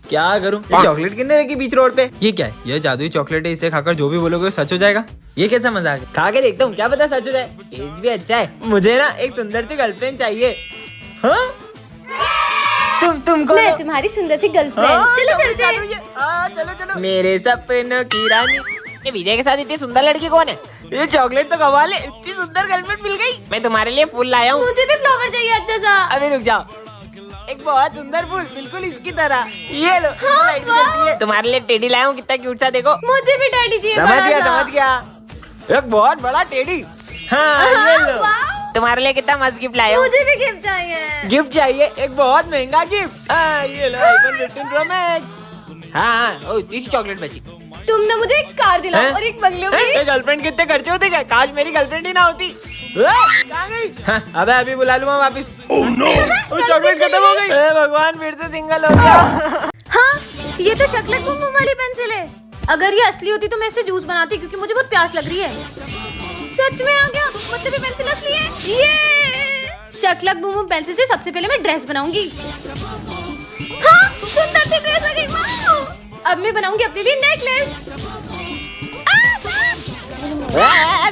क्या करूं? ये चॉकलेट कितने रखी बीच रोड पे? ये क्या है? ये जादुई चॉकलेट है, इसे खाकर जो भी बोलोगे वो सच हो जाएगा। ये कैसा मजाक है? खा के देखता हूँ, क्या पता सच हो जाए। टेस्ट भी अच्छा है। मुझे ना एक सुंदर सी गर्लफ्रेंड चाहिए। हाँ? तुमको मैं तुम्हारी सुंदर सी गर्लफ्रेंड। चलो चलते हैं। चलो चलो। मेरे सपनों की रानी। ये विजय के साथ इतनी सुंदर लड़की कौन है? ये चॉकलेट तो कमाल है, इतनी सुंदर गर्लफ्रेंड मिल गई। मैं तुम्हारे लिए फूल लाया हूँ। मुझे भी फ्लावर चाहिए अच्छा सा। अभी रुक जाओ, एक बहुत सुंदर फूल बिल्कुल इसकी तरह। ये लो। हाँ, लाइट भी जलती है। तुम्हारे लिए टेडी लाया हूँ, कितना क्यूट सा देखो। मुझे भी डैडी चाहिए। समझ गया। एक बहुत बड़ा टेडी। हाँ, ये लो। वाह। तुम्हारे लिए कितना मस्त गिफ्ट लाया हूँ। मुझे भी गिफ्ट चाहिए। गिफ्ट चाहिए? एक बहुत महंगा गिफ्ट। ये लो iPhone 15 Pro Max। हाँ, तीस चॉकलेट बची। तुमने मुझे एक कार दिलाओ हैं? और एक बंगलो भी। गर्लफ्रेंड कितने खर्चे होते क्या? काश मेरी गर्लफ्रेंड ही ना होती। कहाँ गई? हाँ, अबे अभी बुला लूँगा वापिस। चॉकलेट खत्म हो गई। भगवान, फिर से सिंगल हो गया। हाँ, ये तो शक्लक बूम बूम वाली पेंसिल है। अगर ये असली होती तो मैं इससे जूस बनाती, क्योंकि मुझे बहुत प्यास लग रही है। सच में आ गया, मतलब ये पेंसिल असली है। ये शक्लक बूम बूम पेंसिल से सबसे पहले मैं ड्रेस बनाऊंगी। हाँ, सुंदर सी ड्रेस आ गई। वाओ! अब मैं बनाऊंगी अपने लिए नेकलेस।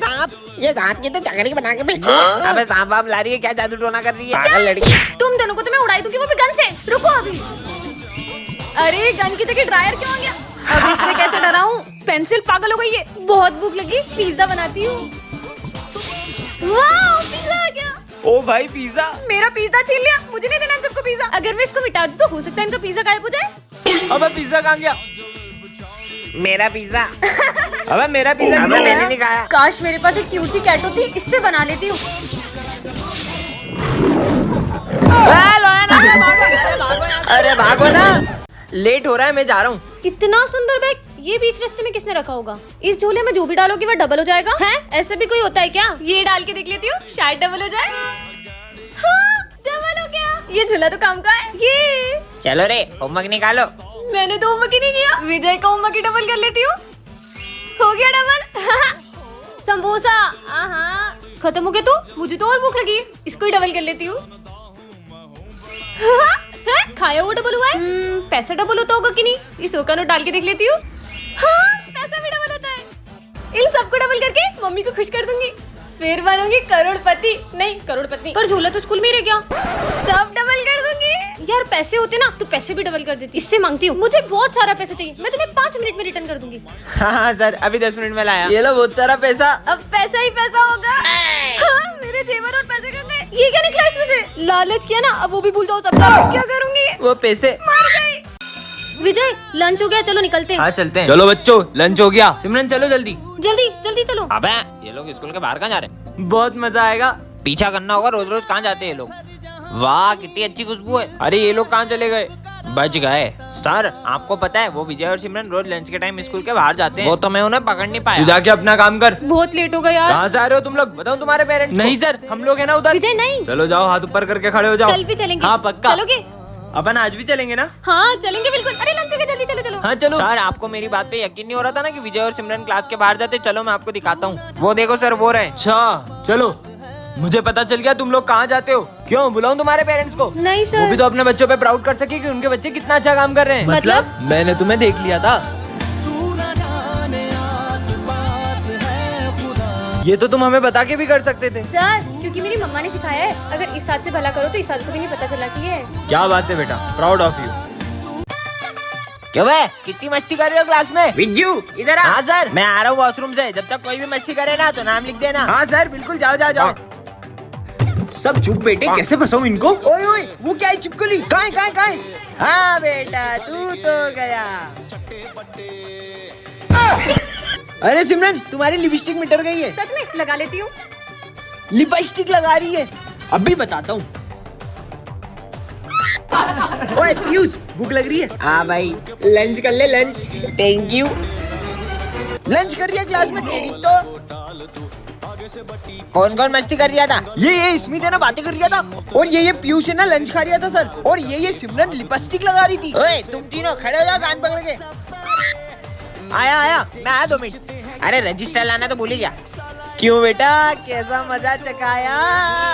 सांप, ये सांप की तो चकरी बना के भेज दो। अबे सांप वाप ला रही है क्या? जादू टोना कर रही है पागल लड़की। तुम दोनों को तो मैं उड़ाई दूंगी, वो भी गन से। रुको अभी। अरे गन की जगह ड्रायर क्यों आ गया? अब इससे कैसे डराऊं? पेंसिल पागल हो गई है। बहुत भूख लगी, पिज्जा बनाती हूँ। वाह, पिज्जा आ गया। ओ भाई, पिज्जा। मेरा पिज्जा छीन लिया। मुझे नहीं देना सबको पिज्जा। अगर मैं इसको मिटा दूं तो हो सकता है इनका पिज्जा गायब हो जाए। अबे पिज्जा कहाँ गया? मेरा पिज्जा। अबे मेरा पिज्जा मैंने नहीं खाया। काश मेरे पास एक क्यूट सी कैट होती, इससे बना लेती हूँ। अरे भागो ना, लेट हो रहा है, मैं जा रहा हूँ। इतना सुंदर बैग ये बीच रास्ते में किसने रखा होगा? इस झोले में जो भी डालोगे वो डबल हो जाएगा। हैं? ऐसे भी कोई होता है क्या? ये डाल के देख लेती हूँ, शायद डबल हो जाए। हाँ, डबल हो गया। ये झोला तो काम का है। ये चलो रे, होमवर्क निकालो। मैंने तो होमवर्क ही नहीं किया। विजय का होमवर्क ही डबल कर लेती हूँ। हो गया डबल। समोसा खत्म हो गया। तो मुझे तो और भूख लगी है, इसको ही डबल कर लेती हूँ। खाया वो डबल हुआ है। पैसा डबल होता होगा कि नहीं? इस का नोट डाल के देख लेती हूँ। हाँ, पैसा भी डबल होता है। इन सबको डबल करके मम्मी को खुश कर दूंगी, फिर बनूंगी करोड़पति। नहीं, करोड़पति। पर झोला तो स्कूल में ही रह गया। सब डबल कर दूंगी। यार पैसे होते ना तो पैसे भी डबल कर देती। इससे मांगती हूँ, मुझे बहुत सारा पैसा चाहिए। मैं तुम्हें 5 मिनट में रिटर्न कर दूंगी। हाँ सर, अभी 10 मिनट में लाया। ये लो बहुत सारा पैसा। अब पैसा ही पैसा होगा। हाँ, मेरे जेवर और पैसे कहाँ गए? ये क्या निकला इसमें से? लालच किया ना, अब वो भी भूल जाओ सब। क्या करूंगी? वो पैसे मार गई। विजय, लंच हो गया, चलो निकलते हैं। हाँ चलते हैं। चलो बच्चों, लंच हो गया। सिमरन चलो जल्दी। जल्दी जल्दी चलो। अबे ये लोग स्कूल के बाहर कहाँ जा रहे हैं? बहुत मजा आएगा। पीछा करना होगा, रोज रोज कहाँ जाते हैं ये लोग? वाह, कितनी अच्छी खुशबू है। अरे ये लोग कहाँ चले गए? बच गए। सर, आपको पता है वो विजय और सिमरन रोज लंच के टाइम स्कूल के बाहर जाते हैं। वो तो मैं उन्हें पकड़ नहीं पाया। तू जाके अपना काम कर। बहुत लेट हो गया यार। कहाँ से आ रहे हो तुम लोग? बताओ तुम्हारे पेरेंट्स। नहीं सर, हम लोग है ना उधर। विजय नहीं। चलो जाओ, हाथ ऊपर करके खड़े हो जाओ। कल भी चलेंगे। हाँ पक्का। चलोगे? अपन आज भी चलेंगे ना? हाँ चलेंगे बिल्कुल। अरे लंच हो गया, जल्दी चलो चलो। हाँ चलो। सर, आपको मेरी बात पे यकीन नहीं हो रहा था ना कि विजय और सिमरन क्लास के बाहर जाते? चलो मैं आपको दिखाता हूँ। वो देखो सर, वो रहे। अच्छा चलो, मुझे पता चल गया तुम लोग कहाँ जाते हो। क्यों बुलाऊं तुम्हारे पेरेंट्स को? नहीं सर। वो भी तो अपने बच्चों पे प्राउड कर सके कि उनके बच्चे कितना अच्छा काम कर रहे हैं। मतलब? मैंने तुम्हें देख लिया था। ये तो तुम हमें बता के भी कर सकते थे। सर, क्योंकि मेरी मम्मा ने सिखाया है, अगर इस हाथ से भला करो तो इस हाथ को भी नहीं पता चलना चाहिए। क्या बात है बेटा, प्राउड ऑफ यू। क्यों बे, कितनी मस्ती कर रहे हो क्लास में? विज्जू इधर आ। हाँ सर, मैं आ रहा हूँ वॉशरूम से। जब तक कोई भी मस्ती करे ना तो नाम लिख देना। हाँ सर बिल्कुल, जाओ जाओ जाओ। सब चुप बेटे, कैसे फंसाऊं इनको? ओए ओए, वो क्या है छिपकली? कहाँ? हाँ बेटा, तू तो गया। अरे सिमरन, तुम्हारी लिपस्टिक मिटर गई है। सच में? लगा लेती हूँ। लिपस्टिक लगा रही है, अभी बताता हूँ। ओए पीयूष, भूख लग रही है? हाँ भाई, लंच कर ले लंच। Thank you. लंच कर रिया क्लास में तेरी तो। कौन कौन मस्ती कर रिया था? ये स्मित है ना, बातें कर रिया था। और ये पीयूष है ना, लंच खा रिया था सर। और ये सिमरन लिपस्टिक लगा रही थी। ओए तुम तीनों खड़े हो जाओ, कान पकड़ के। आया मैं आया 2 मिनट। अरे रजिस्टर लाना तो भूल ही गया। क्यों बेटा, कैसा मजा चकाया?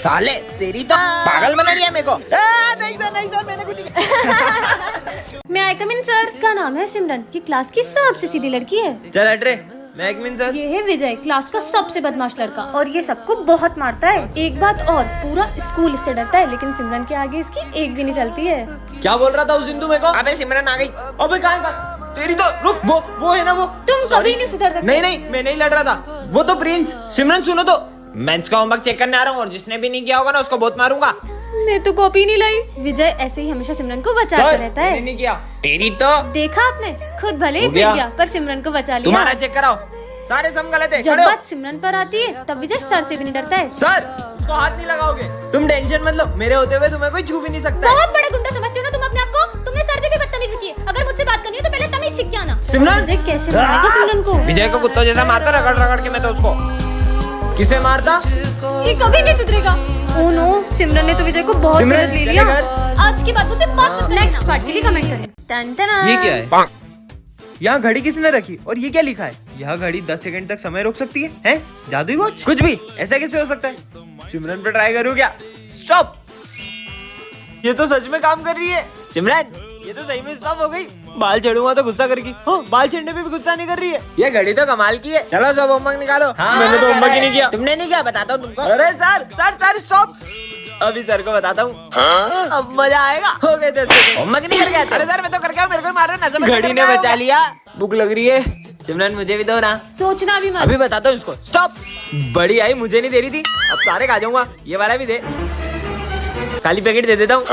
साले तेरी तो पागल बना रही है मेरे को। नहीं सर मैंने कुछ नहीं। मैं आई कम इन सर। इसका नाम है सिमरन, ये क्लास की सबसे सीधी लड़की है। चल हट रे, मैं एक मिनट सर। ये है विजय, क्लास का सबसे बदमाश लड़का, और ये सबको बहुत मारता है। एक बात और, पूरा स्कूल इससे डरता है, लेकिन सिमरन के आगे इसकी एक भी नहीं चलती है। क्या बोल रहा था उस दिन तू मेरे को? अबे सिमरन आ गई। अबे कहाँ तेरी तो रुक, वो है ना वो। तुम कभी नहीं सुधर सकते। नहीं मैं नहीं लड़ रहा था, वो तो प्रिंस। सिमरन सुनो तो, मैं इसका होमवर्क चेक करने आ रहा हूँ और जिसने भी नहीं किया होगा ना उसको बहुत मारूंगा। मैं तो कॉपी नहीं लाई। विजय ऐसे ही हमेशा सिमरन को बचाता रहता है। नहीं किया। तेरी तो देखा आपने, खुद भले ही हो गया। गिर गया पर सिमरन को बचा लिया। तुम्हारा चेक कराओ, सारे सम गलत है। जब बात सिमरन पर आती है तब विजय सर से भी नहीं डरता है। सर उसको हाथ नहीं लगाओगे, तुम टेंशन मत लो, मेरे होते हुए तुम्हें कोई छू भी नहीं सकता। बहुत बड़ा गुंडा समझते हो ना तुम अपने आप को। तुमने सर से भी बदतमीजी की है। अगर मुझसे बात करनी हो तो पहले तमीज सीख के आना। सिमरन विजय कैसे मारेगा सिमरन को? विजय को कुत्तों जैसा मारता, रगड़ रगड़ के मैं तो उसको। किसे मारता? ये कभी नहीं सुधरेगा। ओह नो, सिमरन ने तो विजय को बहुत गलत ले लिया। आज की बात मुझसे बात नेक्स्ट पार्ट के लिए कमेंट करें। टन टन। ये क्या है? यहाँ घड़ी किसने रखी और ये क्या लिखा है? यह घड़ी 10 सेकंड तक समय रोक सकती है? हैं? जादुई वॉच? कुछ भी, ऐसा कैसे हो सकता है? सिमरन पे ट्राई करूँ क्या? स्टॉप! ये तो सच में काम कर रही है। सिमरन ये तो सही में स्टॉप हो गई। बाल छेड़ूंगा तो गुस्सा करेगी। हाँ, बाल छेड़ने पे भी गुस्सा नहीं कर रही है। ये घड़ी तो कमाल की है। चलो सब होमवर्क निकालो। हाँ, मैंने तो होमवर्क ही नहीं किया। तुमने नहीं किया? बताता हूँ तुमको। अरे सर स्टॉप! अभी सर को बताता हूँ, अब मजा आएगा। हो गए 10 सेकंड। होमवर्क नहीं करके आते? अरे सर मैं तो करके आऊँ, मेरे को मार रहे हो। घड़ी ने बचा लिया। भूख लग रही है। सिमरन मुझे भी दो ना। सोचना भी मत। अभी बताता हूँ इसको। स्टॉप! बड़ी आई, मुझे नहीं दे रही थी, अब सारे खा जाऊंगा। ये वाला भी दे, खाली पैकेट दे देता हूँ।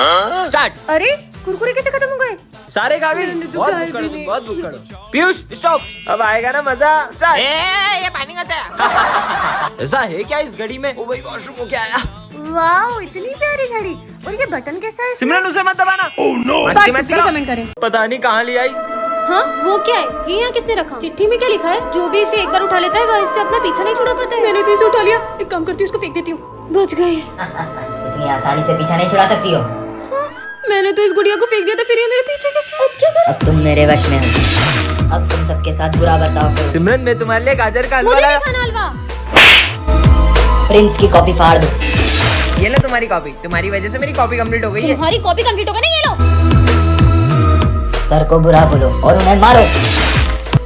स्टार्ट। अरे कुरकुरे कैसे खत्म हो गए? सारे खा गई। बहुत भुक्कड़ हो तुम, बहुत भुक्कड़ हो। पीयूष स्टॉप! अब आएगा ना मजा। स्टार्ट। ये पानी का है। ऐसा है क्या इस घड़ी में? ओ भाई वॉशरूम हो क्या आया? वाओ, इतनी प्यारी घड़ी। और ये बटन कैसा है? सिमरन उसे मत दबाना। कमेंट करें। पता नहीं कहाँ ले आई। हाँ, वो क्या है? ये यहाँ किसने रखा? चिट्ठी में क्या लिखा है? जो भी इसे एक बार उठा लेता है वह इससे अपना पीछा नहीं छुड़ा पाता है। मैंने तो इसे उठा लिया। एक काम करती हूँ, इसको फेंक देती हूँ। बच गए। इतनी आसानी से पीछा नहीं छुड़ा सकती हो। मैंने तो इस गुड़िया को फेंक दिया था, फिर ये मेरे पीछे कैसे? अब क्या करूं? अब तुम मेरे वश में हो। अब तुम सबके साथ बुरा बर्ताव करो। सिमरन मैं तुम्हारे लिए गाजर का हलवा मुझे लाया। नहीं खाना हलवा। प्रिंस की कॉपी फाड़ दो। ये लो तुम्हारी कॉपी। तुम्हारी वजह से मेरी कॉपी कंप्लीट हो गई है। तुम्हारी कॉपी कंप्लीट हो गई ना? ये लो। सर को बुरा बोलो और उन्हें मारो।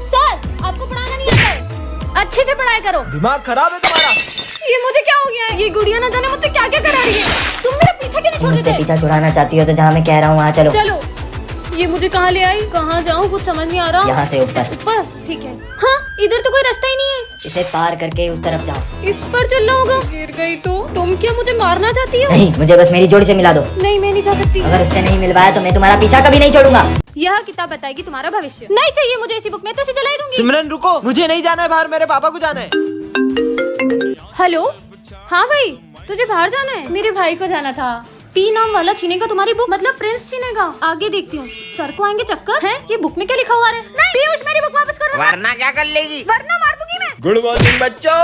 सर आपको पढ़ाना नहीं आता है, अच्छे से पढ़ाई करो। दिमाग खराब है तुम्हारा। ये मुझे क्या हो गया है? ये गुड़िया ना जाने मुझसे क्या क्या करा रही है। तुम मेरा पीछा क्यों नहीं छोड़ मुझसे देते? पीछा छुड़ाना चाहती हो तो जहाँ मैं कह रहा हूँ वहाँ चलो। चलो। ये मुझे कहाँ ले आई? कहाँ जाऊँ कुछ समझ नहीं आ रहा। यहाँ से ऊपर। ऊपर? ठीक है। हाँ, इधर तो कोई रास्ता ही नहीं है। इसे पार करके उस तरफ जाओ। इस पर चलना होगा। गिर गई तो? तुम क्या मुझे मारना चाहती हो? नहीं, मुझे बस मेरी जोड़ी से मिला दो। नहीं, मैं नहीं जा सकती। अगर उससे नहीं मिलवाया तो मैं तुम्हारा पीछा कभी नहीं छोड़ूंगा। यह किताब बताएगी तुम्हारा भविष्य। नहीं चाहिए मुझे इसी बुक में, तो इसे जला दूंगी। सिमरन रुको, मुझे नहीं जाना है बाहर, मेरे पापा को जाना है। हेलो, हाँ भाई, तुझे बाहर जाना है? मेरे भाई को जाना था। पी नाम वाला छीनेगा तुम्हारी बुक, मतलब प्रिंस छीनेगा। आगे देखती हूँ। सर को आएंगे चक्कर है? ये बुक में क्या लिखा हुआ है? नहीं पीयूष, मेरी बुक वापस करो। वरना क्या कर लेगी? वरना मार दूंगी मैं। गुड मॉर्निंग बच्चों।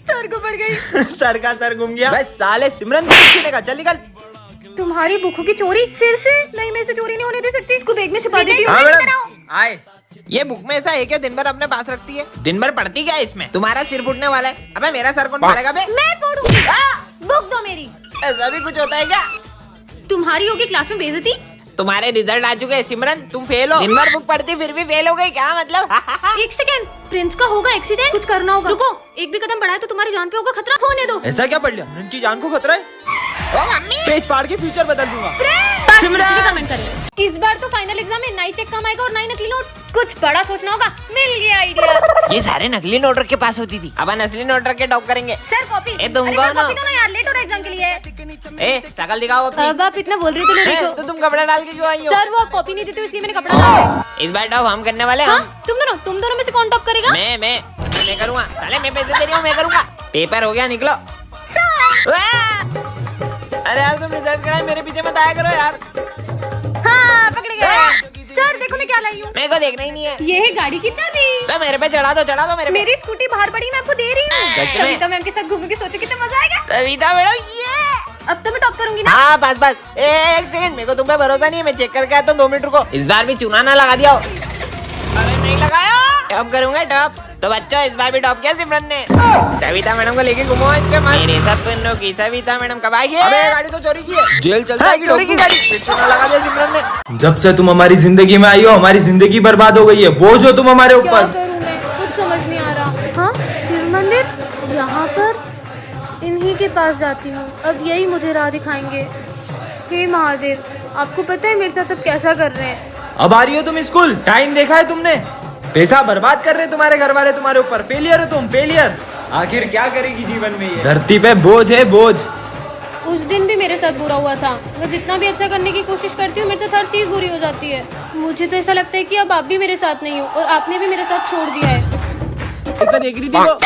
सर को पड़ गई। सर का सर घूम गया। बस साले सिमरन को छीने का। चल निकल। तुम्हारी बुकों की चोरी फिर से? नहीं, मैं इसे चोरी नहीं होने दे सकती। इसको बैग में छुपा देती हूँ। हाँ मैडम आए। ये बुक में ऐसा है क्या दिन भर अपने पास रखती है? दिन भर पढ़ती क्या है इसमें? तुम्हारा सिर फूटने वाला है। अबे मेरा सर कौन फाड़ेगा बे? मैं फोड़ूंगी। बुक दो मेरी। ऐसा भी कुछ होता है क्या? तुम्हारी होगी क्लास में बेइज्जती। तुम्हारे रिजल्ट आ चुके हैं सिमरन, तुम फेल हो। दिन भर बुक पढ़ती फिर भी फेल हो गई, क्या मतलब? एक सेकंड, प्रिंस का होगा एक्सीडेंट, कुछ करना होगा। रुको, एक भी कदम बढ़ाए तो तुम्हारी जान पे होगा खतरा। होने दो। ऐसा क्या पढ़ लिया? उनकी जान को खतरा है? ओ मम्मी, पेज फाड़ के फ्यूचर बदल दूंगा। सिमरन कमेंट करें। इस बार तो फाइनल एग्जाम में 9 चेक कम आएगा और 9 नकली नोट। कुछ बड़ा सोचना होगा। मिल गया आइडिया। ये सारे नकली नोट के पास होती थी, अब असली नोट के टॉप करेंगे। Sir copy. ए तुम कौन हो? यार लेट हो रहा है एग्जाम के लिए। ए शकल दिखाओ अपनी। अब आप इतना बोल रहे थे, ए, देखो। तो तुम कपड़ा डाल के क्यों आई हो? सर वो आप कॉपी नहीं देते हो, इसलिए मैंने कपड़ा डाला। इस बार टॉप हम करने वाले हैं। हाँ, तुम दोनों में से कौन टॉप करेगा? मैं करूँगा। साले मैं पैसे दे रही हूँ, मैं करूँगा। पेपर हो गया, निकलो। अरे यार तुम रिजल्ट कराए, मेरे पीछे मत आया करो यार। हाँ, पकड़ गए। सर देखो मैं क्या लाई हूँ। मेरे को देखना ही नहीं है। ये है गाड़ी की चाबी। तो मेरे पे चढ़ा दो मेरे पे। मेरी स्कूटी बाहर पड़ी, मैं आपको दे रही हूँ। सच में? सविता मैम के साथ घूमूंगी, सोचो कितना मजा आएगा। सविता मैडम ये। अब तो मैं टॉप करूंगी ना। हाँ बस एक सेकंड, मेरे को तुम पे भरोसा नहीं है, मैं चेक करके आता हूँ। 2 मिनट रुको। इस बार भी चूना ना लगा दिया हो। अरे नहीं लगाया। टॉप करूंगा टॉप। तो बच्चों इस बार भी टॉप किया सिमरन ने। सविता मैडम को लेके घुमो इसके मस्त। मेरे साथ तुम की सविता मैडम कब आएगी? अबे गाड़ी तो चोरी की है, जेल चलता है। चोरी की गाड़ी फिर तो लगा दिया सिमरन ने। जब से तुम हमारी जिंदगी में आई हो हमारी जिंदगी बर्बाद हो गई है। बोझ हो तुम हमारे क्या ऊपर। करूं मैं, कुछ समझ नहीं आ रहा। हाँ, शिव मंदिर यहाँ पर, इन्हीं के पास जाती हूँ। अब यही मुझे राह दिखाएंगे। हे महादेव, आपको पता है मेरे साथ अब कैसा कर रहे हैं? अब आ रही हो तुम स्कूल? टाइम देखा है तुमने? पैसा बर्बाद कर रहे तुम्हारे घर वाले तुम्हारे ऊपर। फेलियर हो तुम, फेलियर। आखिर क्या करेगी जीवन में ये? धरती पे बोझ है, बोझ। उस दिन भी मेरे साथ बुरा हुआ था। मैं जितना भी अच्छा करने की कोशिश करती हूँ मेरे साथ हर चीज बुरी हो जाती है। मुझे तो ऐसा लगता है कि अब आप भी मेरे साथ नहीं हो और आपने भी मेरे साथ छोड़ दिया है। देख रही थी वो।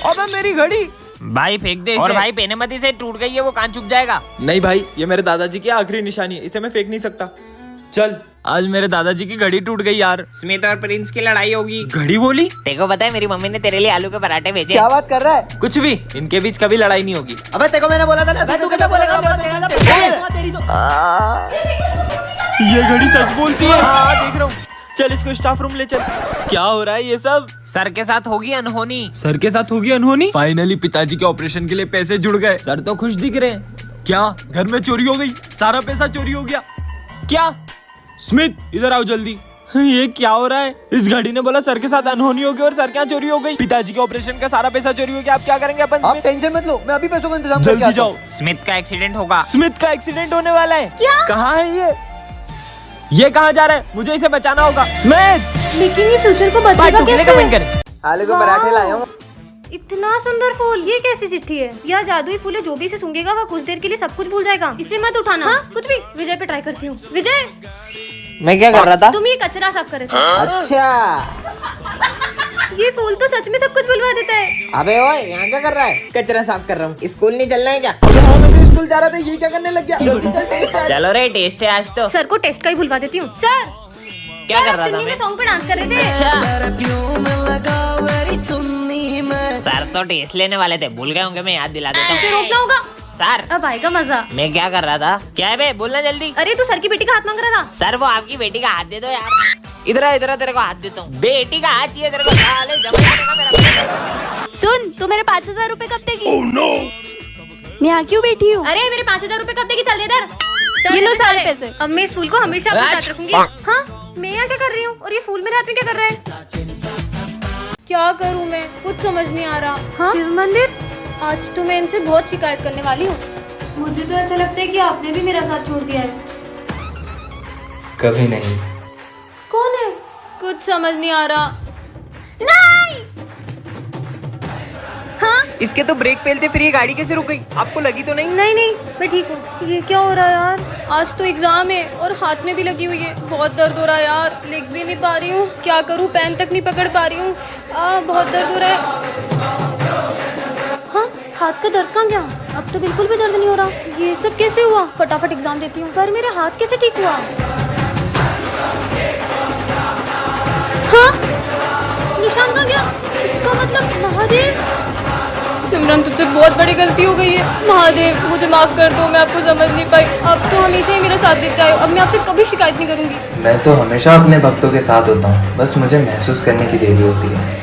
अबे मेरी घड़ी। भाई फेंक दे इसे। और भाई पहने मत इसे, टूट गई है वो, कान चुभ जाएगा। नहीं भाई, ये मेरे दादाजी की आखिरी निशानी है, इसे मैं फेंक नहीं सकता। चल, आज मेरे दादाजी की घड़ी टूट गई यार। स्मिथ और प्रिंस की लड़ाई होगी। घड़ी बोली? तेको पता है मेरी मम्मी ने तेरे लिए आलू के पराठे भेजे। क्या बात कर रहा है? कुछ भी, इनके बीच कभी लड़ाई नहीं होगी। अबे तेको मैंने बोला था ना। तू कैसे बोलेगा? ये घड़ी सच बोलती है। हाँ देख रहा हूँ। चल इसको स्टाफ रूम ले चल। क्या हो रहा है ये सब? सर के साथ होगी अनहोनी। सर के साथ होगी अनहोनी? फाइनली पिताजी के ऑपरेशन के लिए पैसे जुड़ गए। सर तो खुश दिख रहे हैं। क्या घर में चोरी हो गई? सारा पैसा चोरी हो गया क्या? स्मिथ इधर आओ जल्दी। ये क्या हो रहा है? इस घड़ी ने बोला सर के साथ अनहोनी होगी और सर क्या चोरी हो गई? पिताजी के ऑपरेशन का सारा पैसा चोरी हो गया। आप क्या करेंगे अपन? आप टेंशन मत लो, मैं अभी पैसों का इंतजाम करके जल्दी आता हूँ। जाओ। स्मिथ का एक्सीडेंट होगा। स्मिथ का एक्सीडेंट होने वाला है। क्या? कहाँ है ये कहाँ जा रहा है? मुझे इसे बचाना होगा। स्मिथ लेकिन ये फ्यूचर को बदलेगा कैसे? कमेंट कर। आलू के पराठे लाया हूँ। इतना सुंदर फूल, ये कैसी चिट्ठी है? यह जादुई फूल है, जो भी इसे सूंघेगा वह कुछ देर के लिए सब कुछ भूल जाएगा। इसे मत उठाना। हाँ, कुछ भी। विजय पे ट्राई करती हूँ। विजय, मैं क्या कर रहा था? तुम ये कचरा साफ कर रहे थे। अच्छा। ये फूल तो सच में सब कुछ बुलवा देता है। अबे ओए, यहाँ क्या कर रहा है? कचरा साफ कर रहा हूँ। स्कूल नहीं चलना है क्या? हाँ मैं तो स्कूल जा रहा था, ये क्या करने लग गया? जल्दी चल, टेस्ट है। चलो रे, टेस्ट है आज तो। सर को टेस्ट का ही भुलवा देती हूँ। सर क्या कर रहा था मैं? सॉन्ग पे डांस कर रहे थे। सर तो टेस्ट लेने वाले थे, भूल गए होंगे। मैं याद दिला देता फिर हूँ। रोकना होगा। सर अब आएगा मजा। मैं क्या कर रहा था? क्या है बे, बोलना जल्दी। अरे तू सर की बेटी का हाथ मांग रहा था। सर वो आपकी बेटी का हाथ दे दो यार। इधर आ, इधर आ, तेरे को हाथ देता हूँ। बेटी का हाथ चाहिए तेरे को। साले जमा करने का मेरा। सुन, तू मेरे 5,000 रुपए कब देगी? मैं यहाँ क्यों बैठी हूँ? अरे मेरे 5,000 रुपए कब देगी? चल इधर। चल ये लो इधर सारे चल। पैसे। अब मैं इस फूल को हमेशा अपने साथ रखूंगी। हाँ, मैं यहाँ क्या कर रही हूँ और ये फूल मेरे हाथ में क्या कर रहा है? क्या करूँ मैं, कुछ समझ नहीं आ रहा। हाँ? शिव मंदिर, आज तो मैं इनसे बहुत शिकायत करने वाली हूँ। मुझे तो ऐसा लगता है कि आपने भी मेरा साथ छोड़ दिया है। कभी नहीं। कौन है? कुछ समझ नहीं आ रहा। नहीं। हाँ? इसके तो ब्रेक फेल थे, फिर ये गाड़ी कैसे रुक गई? आपको लगी तो नहीं? नहीं नहीं, मैं ठीक हूँ। ये क्या हो रहा है यार? आज तो एग्जाम है और हाथ में भी लगी हुई है। बहुत दर्द हो रहा है यार, लिख भी नहीं पा रही हूँ। क्या करूँ, पेन तक नहीं पकड़ पा रही हूँ। बहुत दर्द हो रहा है। हाँ, हाथ का दर्द कहाँ गया? अब तो बिल्कुल भी दर्द नहीं हो रहा। ये सब कैसे हुआ? फटाफट एग्जाम देती हूँ। पर मेरा हाथ कैसे ठीक हुआ? हाँ, निशान कहाँ गया? इसका मतलब महादेव। सिमरन, तुझसे बहुत बड़ी गलती हो गई है। महादेव मुझे माफ कर दो, मैं आपको समझ नहीं पाई। अब तो हमेशा ही मेरा साथ देते आए हो। अब मैं आपसे कभी शिकायत नहीं करूंगी। मैं तो हमेशा अपने भक्तों के साथ होता हूँ, बस मुझे महसूस करने की देरी होती है।